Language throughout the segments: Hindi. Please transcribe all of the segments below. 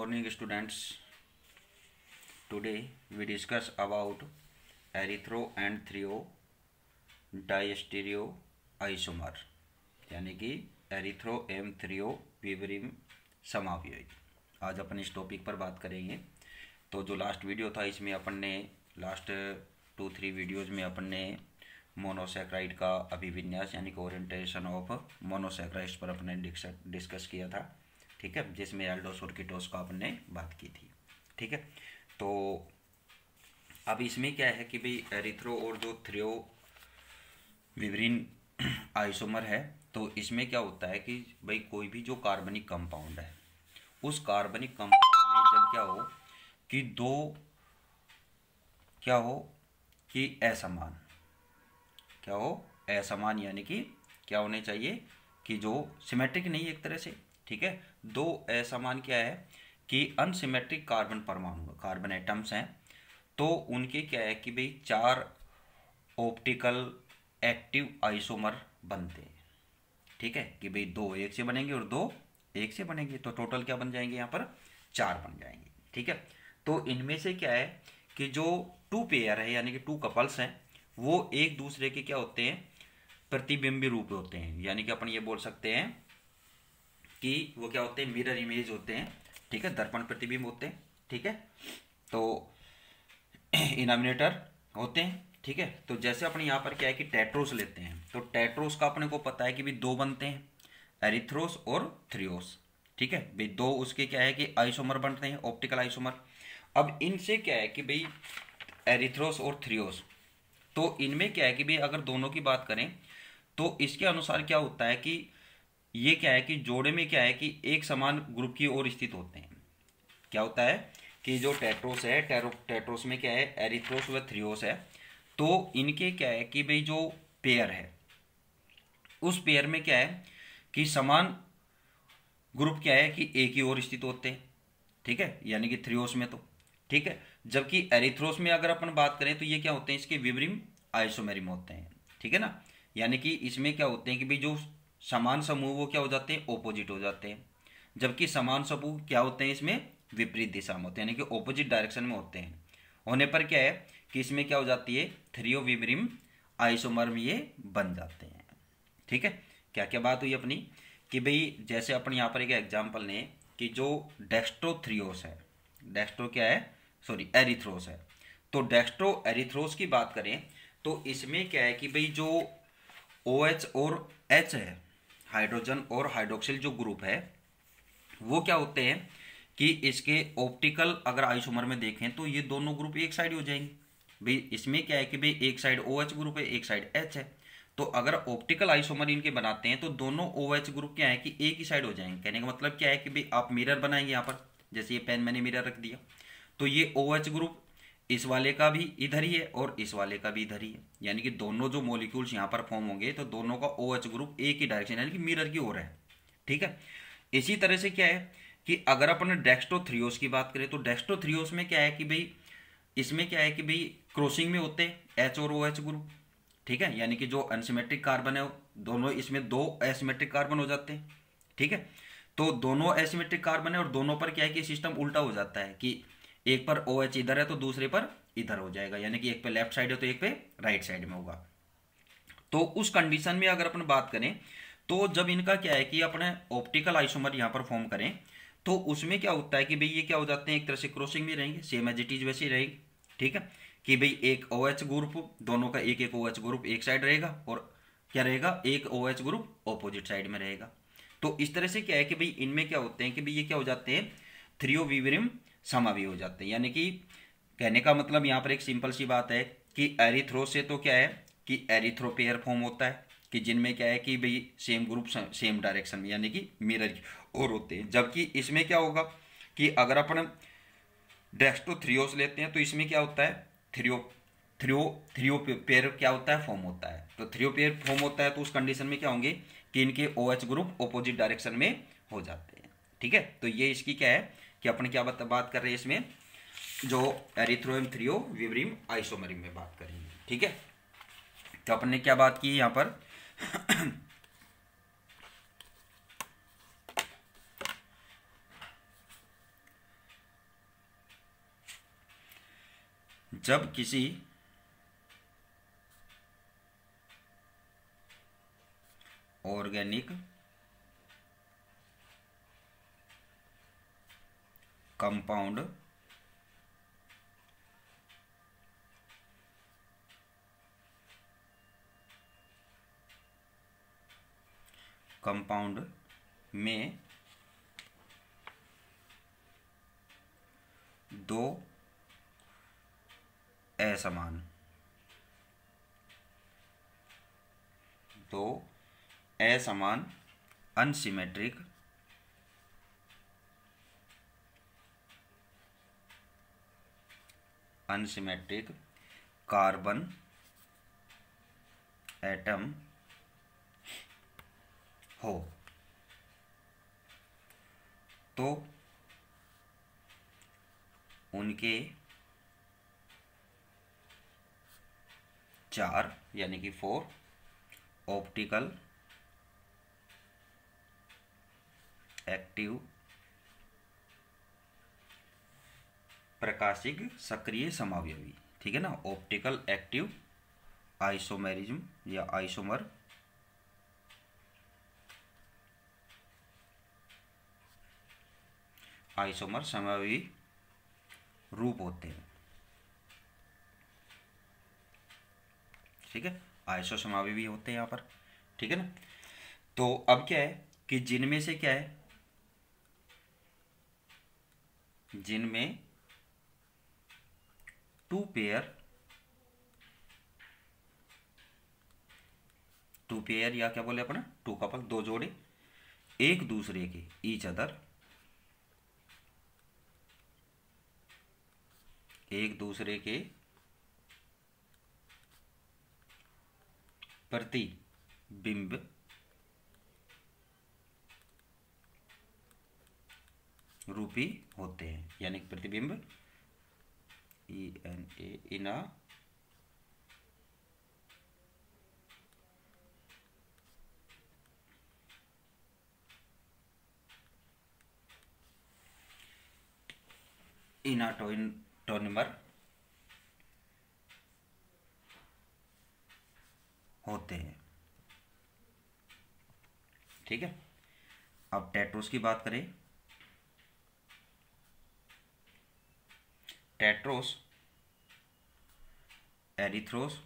morning students. Today we discuss about erythro and threo diastereo isomer यानी कि एरिथ्रो एवं थ्रियो विवरिम समावयवी। आज अपन इस टॉपिक पर बात करेंगे। तो जो लास्ट वीडियो था इसमें अपन ने लास्ट 2-3 वीडियोज़ में अपन ने मोनोसैक्राइड का अभिविन्यास यानी कि ओरिएंटेशन ऑफ मोनोसैक्राइड्स पर अपने डिस्कस किया था। ठीक है, जिसमें एल्डोस और कीटोस का अपन ने बात की थी। ठीक है, तो अब इसमें क्या है कि भाई एरिथ्रो और जो थ्रियो विवरिन आइसोमर है, तो इसमें क्या होता है कि भाई कोई भी जो कार्बनिक कंपाउंड है उस कार्बनिक कंपाउंड में जब क्या हो कि दो क्या हो कि असमान क्या हो असमान यानी कि क्या होने चाहिए कि जो सिमेट्रिक नहीं एक तरह से। ठीक है, दो असमान क्या है कि अनसिमेट्रिक कार्बन परमाणु कार्बन एटम्स हैं, तो उनके क्या है कि भाई 4 ऑप्टिकल एक्टिव आइसोमर बनते हैं। ठीक है, कि भाई 2 एक से बनेंगे और 2 एक से बनेंगे, तो टोटल क्या बन जाएंगे यहाँ पर 4 बन जाएंगे। ठीक है, तो इनमें से क्या है कि जो 2 पेयर है यानी कि 2 कपल्स हैं वो एक दूसरे के क्या होते हैं प्रतिबिंबी रूप होते हैं, यानी कि अपन ये बोल सकते हैं कि वो क्या होते हैं मिरर इमेज होते हैं। ठीक है, दर्पण प्रतिबिंब होते हैं। ठीक है, तो इनामिनेटर होते हैं। ठीक है, तो जैसे अपने यहाँ पर क्या है कि टेट्रोस लेते हैं, तो टेट्रोस का अपने को पता है कि भी 2 बनते हैं, एरिथ्रोस और थ्रियोस। ठीक है भाई, 2 उसके क्या है कि आइसोमर बनते हैं, ऑप्टिकल आइसोमर। अब इनसे क्या है कि भाई एरिथ्रोस और थ्रियोस, तो इनमें क्या है कि भाई अगर दोनों की बात करें तो इसके अनुसार क्या होता है कि ये क्या है कि जोड़े में क्या है कि एक समान ग्रुप की ओर स्थित होते हैं। क्या होता है कि जो टेट्रोस है टेट्रोस में क्या है एरिथ्रोस व थ्रियोस है, तो इनके क्या है कि भाई जो पेयर है उस पेयर में क्या है कि समान ग्रुप क्या है कि एक ही ओर स्थित होते हैं। ठीक है, यानी कि थ्रियोस में तो ठीक है, जबकि एरिथ्रोस में अगर अपन बात करें तो ये क्या होते हैं इसके विवरिम आइसोमेरिम होते हैं। ठीक है ना, यानी कि इसमें क्या होते हैं कि भाई जो समान समूह वो क्या हो जाते हैं ओपोजिट हो जाते हैं, जबकि समान समूह क्या होते हैं इसमें विपरीत दिशा में होते हैं, यानी कि ओपोजिट डायरेक्शन में होते हैं। होने पर क्या है कि इसमें क्या हो जाती है थ्रियो विवरिम आइसोमर में ये बन जाते हैं। ठीक है, क्या क्या बात हुई अपनी कि भाई जैसे अपन यहाँ पर एक एग्जाम्पल लें कि जो डेक्स्ट्रोथ्रियोस है, डेक्स्ट्रो क्या है सॉरी एरिथ्रोस है, तो डेक्स्ट्रो एरिथ्रोस की बात करें तो इसमें क्या है कि भाई जो OH और H है, हाइड्रोजन और हाइड्रोक्सिल जो ग्रुप है वो क्या होते हैं कि इसके ऑप्टिकल अगर आइसोमर में देखें तो ये दोनों ग्रुप एक साइड हो जाएंगे। भाई इसमें क्या है कि भाई एक साइड OH ग्रुप है एक साइड H है, तो अगर ऑप्टिकल आइसोमर इनके बनाते हैं तो दोनों OH ग्रुप क्या है कि एक ही साइड हो जाएंगे। कहने का मतलब क्या है कि भाई आप मिरर बनाएंगे यहाँ पर, जैसे ये पेन मैंने मिरर रख दिया, तो ये OH ग्रुप इस वाले का भी इधर ही है और इस वाले का भी इधर ही है, यानी कि दोनों जो मॉलिक्यूल्स यहाँ पर फॉर्म होंगे तो दोनों का OH ग्रुप एक ही डायरेक्शन यानी कि मिरर की ओर है। ठीक है, इसी तरह से क्या है कि अगर अपन डेक्स्ट्रोथ्रियोस की बात करें तो डेक्स्ट्रोथ्रियोस में क्या है कि भाई इसमें क्या है कि भाई क्रॉसिंग में होते हैं H और OH ग्रुप। ठीक है, यानी कि जो अनसिमेट्रिक कार्बन है दोनों इसमें 2 एसिमेट्रिक कार्बन हो जाते हैं। ठीक है, तो दोनों एसिमेट्रिक कार्बन है और दोनों पर क्या है कि सिस्टम उल्टा हो जाता है कि एक पर OH इधर है तो दूसरे पर इधर हो जाएगा, यानी कि एक पे लेफ्ट साइड है तो एक पे राइट साइड में होगा। तो उस कंडीशन में अगर अपन बात करें तो जब इनका क्या है कि अपने ऑप्टिकल आइसोमर यहाँ पर फॉर्म करें तो उसमें क्या होता है कि भाई ये क्या हो जाते हैं एक तरह से क्रॉसिंग में रहेंगे, सेम एज इट इज वैसे ही रहेगी। ठीक है, कि भाई एक OH ग्रुप दोनों का एक OH ग्रुप एक साइड रहेगा और क्या रहेगा एक OH ग्रुप ऑपोजिट साइड में रहेगा। तो इस तरह से क्या है कि भाई इनमें क्या होते हैं कि भाई ये क्या हो जाते हैं थ्रियो विवरिम समावयवी हो जाते हैं। यानी कि कहने का मतलब यहाँ पर एक सिंपल सी बात है कि एरिथ्रोस से तो क्या है कि एरिथ्रोपेयर फॉर्म होता है कि जिनमें क्या है कि भाई सेम ग्रुप सेम डायरेक्शन में यानी कि मिरर की ओर होते हैं, जबकि इसमें क्या होगा कि अगर अपन डेक्स्ट्रोथ्रियोस लेते हैं तो इसमें क्या होता है थ्रियो थ्रियो थ्रियो पेयर क्या होता है फॉर्म होता है। तो थ्रियो पेयर फॉर्म होता है तो उस कंडीशन में क्या होंगे कि इनके OH ग्रुप ऑपोजिट डायरेक्शन में हो जाते हैं। ठीक है, तो ये इसकी क्या है कि अपन क्या बात कर रहे हैं इसमें जो एरिथ्रो एवं थ्रियो विवरिम आइसोमरिम में बात करेंगे। ठीक है, तो अपन ने क्या बात की यहाँ पर जब किसी ऑर्गेनिक कंपाउंड में दो असमान अनसिमेट्रिक कार्बन एटम हो तो उनके चार यानी कि 4 ऑप्टिकल एक्टिव प्रकाशिक सक्रिय समावयवी, ठीक है ना। ऑप्टिकल एक्टिव आइसोमेरिज्म या आइसोमर समावयवी रूप होते हैं, ठीक है। आइसो समावयवी होते हैं यहाँ पर, ठीक है ना। तो अब क्या है कि जिनमें से क्या है, जिनमें टू पेयर या क्या बोले अपना, टू कपल, दो जोड़े एक दूसरे के ईच अदर, एक दूसरे के प्रतिबिंब रूपी होते हैं, यानी प्रतिबिंब इना इनाटोनिमर होते हैं, ठीक है। अब टेट्रोस की बात करें, टेट्रोस, एरिथ्रोस,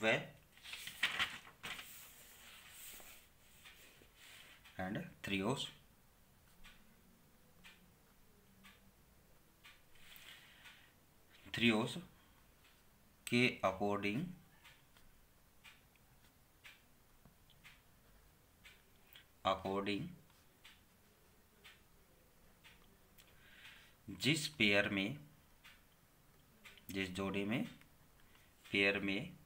व एंड थ्रियोस के अकॉर्डिंग जिस जोड़े में पेयर में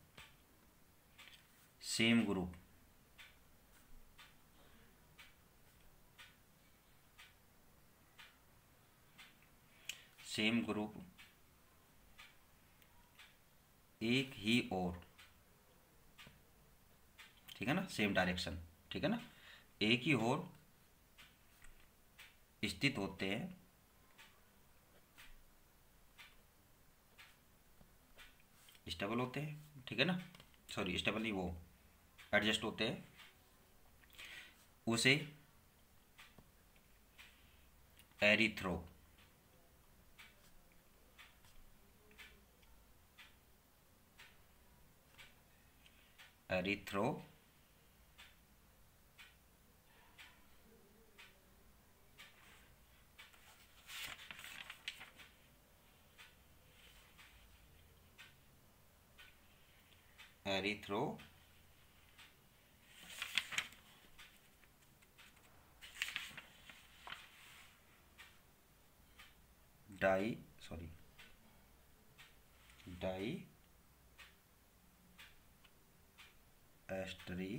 सेम ग्रुप एक ही और, ठीक है ना, सेम डायरेक्शन, ठीक है ना, एक ही और स्थित होते हैं, स्टेबल होते हैं, ठीक है ना, सॉरी स्टेबल नहीं, वो एडजस्ट होते हैं, उसे एरिथ्रो डाई एस्टरी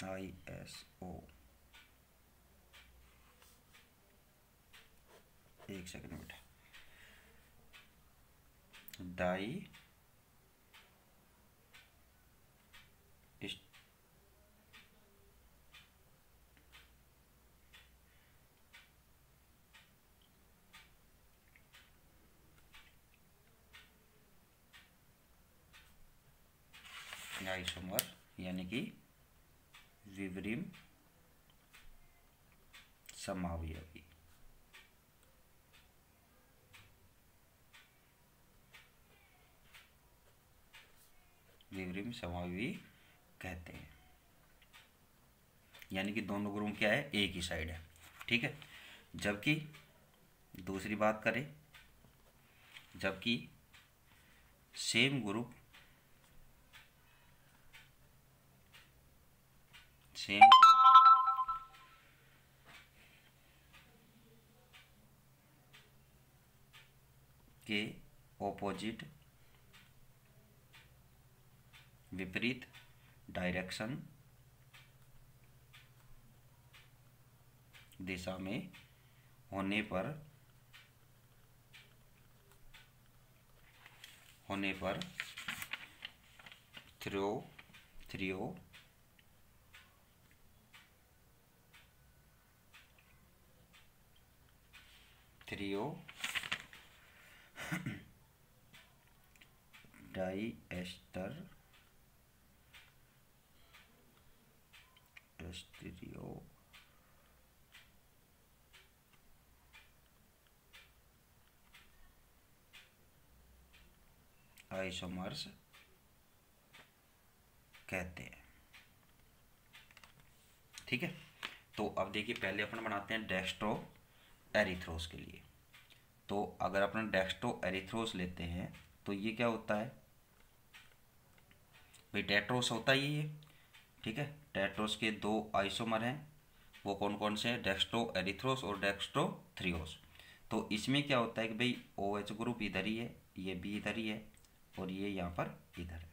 ISO एक सेकंड बेटा, डाई आइसोमर यानी कि विवरिम समावयवी। विवरिम समावयवी कहते हैं, यानी कि दोनों ग्रुप क्या है, एक ही साइड है। ठीक है, जबकि दूसरी बात करें, जबकि सेम ग्रुप के ऑपोजिट विपरीत डायरेक्शन दिशा में होने पर थ्रियो डाइएस्टर आइसोमर्स कहते हैं। ठीक है, तो अब देखिए पहले अपन बनाते हैं डेक्स्ट्रो एरिथ्रोस के लिए। तो अगर अपन डेक्स्ट्रो एरिथ्रोस लेते हैं तो ये क्या होता है भाई, टेट्रोस होता ही है। ठीक है, टेट्रोस के दो आइसोमर हैं, वो कौन कौन से हैं, डेक्स्ट्रो एरिथ्रोस और डेक्स्ट्रो थ्रियोस। तो इसमें क्या होता है कि भाई OH ग्रुप इधर ही है, ये भी इधर ही है और ये यहाँ पर इधर है,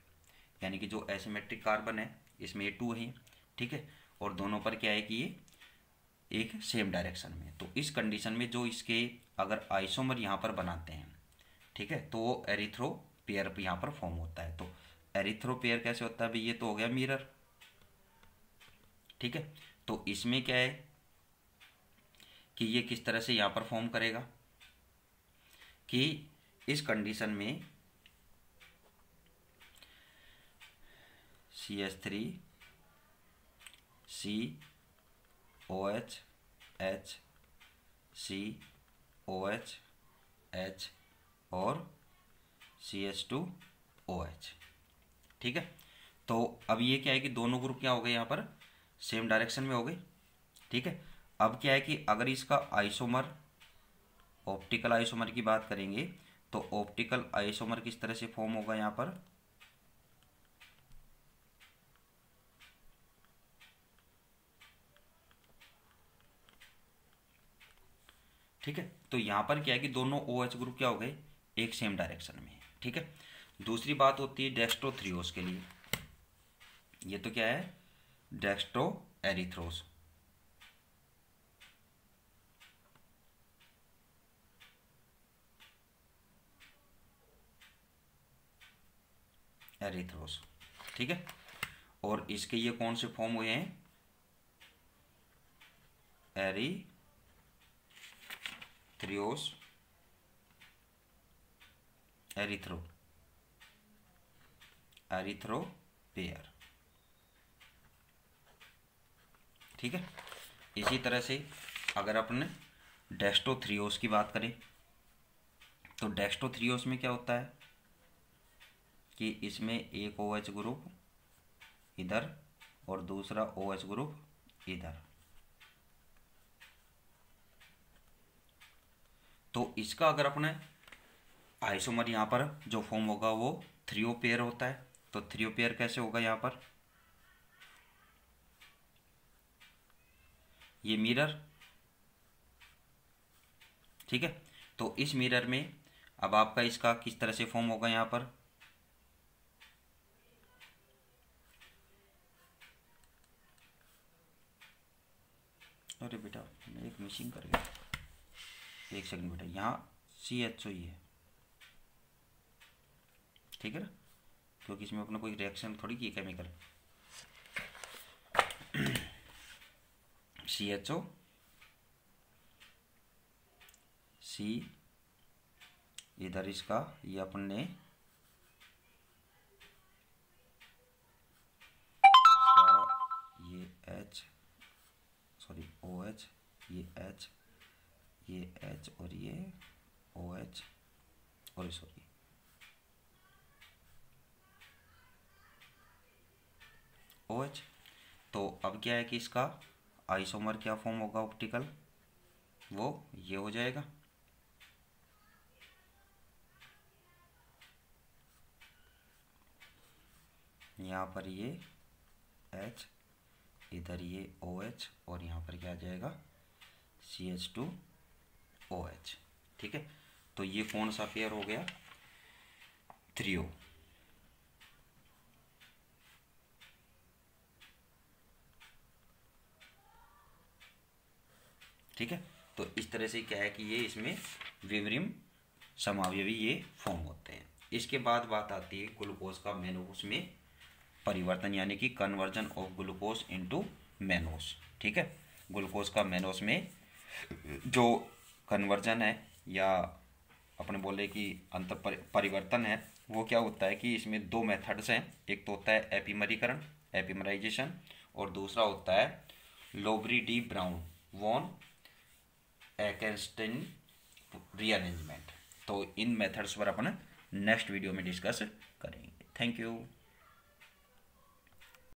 यानी कि जो एसिमेट्रिक कार्बन है इसमें ये 2 है। ठीक है, और दोनों पर क्या है कि ये एक सेम डायरेक्शन में। तो इस कंडीशन में जो इसके अगर आइसोमर यहाँ पर बनाते हैं, ठीक है, तो वो एरिथ्रो पेयर यहाँ पर फॉर्म होता है। तो एरिथ्रो पेयर कैसे होता है भाई, ये तो हो गया मिरर। ठीक है, तो इसमें क्या है कि ये किस तरह से यहाँ पर फॉर्म करेगा कि इस कंडीशन में CH3 COH H COH H और CH2OH। ठीक है, तो अब ये क्या है कि दोनों ग्रुप क्या हो गए यहाँ पर सेम डायरेक्शन में हो गए। ठीक है, अब क्या है कि अगर इसका आइसोमर ऑप्टिकल आइसोमर की बात करेंगे तो ऑप्टिकल आइसोमर किस तरह से फॉर्म होगा यहाँ पर, ठीक है, तो यहाँ पर क्या है कि दोनों OH ग्रुप क्या हो गए एक सेम डायरेक्शन में। ठीक है, दूसरी बात होती है डेक्स्ट्रो थ्रियोस के लिए। ये तो क्या है डेक्स्ट्रो एरिथ्रोस। एरिथ्रोस, ठीक है, और इसके ये कौन से फॉर्म हुए हैं, एरिथ्रियोस एरिथ्रो पेयर। ठीक है, इसी तरह से अगर अपन डेक्स्ट्रोथ्रियोस की बात करें तो डेक्स्ट्रोथ्रियोस में क्या होता है कि इसमें एक OH ग्रुप इधर और दूसरा OH ग्रुप इधर। तो इसका अगर अपने आइसोमर यहाँ पर जो फॉर्म होगा वो थ्रियो पेयर होता है। तो थ्रियो पेयर कैसे होगा यहाँ पर, ये मिरर। ठीक है, तो इस मिरर में अब आपका इसका किस तरह से फॉर्म होगा यहाँ पर, अरे बेटा एक मिसिंग कर गया। एक सेकंड बेटा, यहाँ CHO ही है, ठीक है ना, क्योंकि इसमें अपने कोई रिएक्शन थोड़ी की केमिकल। CHO C, इधर इसका ये अपन ने ये H, सॉरी OH, ये H, ये H और ये OH, और सॉरी OH। तो अब क्या है कि इसका आइसोमर क्या फॉर्म होगा ऑप्टिकल, वो ये हो जाएगा। यहाँ पर ये H, इधर ये OH, और यहाँ पर क्या आ जाएगा CH2OH, ठीक है। तो ये कौन सा पेयर हो गया, थ्रियो, ठीक है। तो इस तरह से क्या है कि ये इसमें विवरिम समावयवी ये फॉर्म होते हैं। इसके बाद बात आती है ग्लूकोज का मेनोस में परिवर्तन, यानी कि कन्वर्जन ऑफ ग्लूकोज इनटू मेनोस, ठीक है। ग्लूकोज का मेनोस में जो कन्वर्जन है, या अपने बोले कि अंतर परिवर्तन है, वो क्या होता है कि इसमें दो मेथड्स हैं। एक तो होता है एपिमरीकरण, एपिमराइजेशन, और दूसरा होता है लोबरी डी ब्राउन वॉन एकनस्टीन रीअरेंजमेंट। तो इन मेथड्स पर अपन नेक्स्ट वीडियो में डिस्कस करेंगे। Thank you.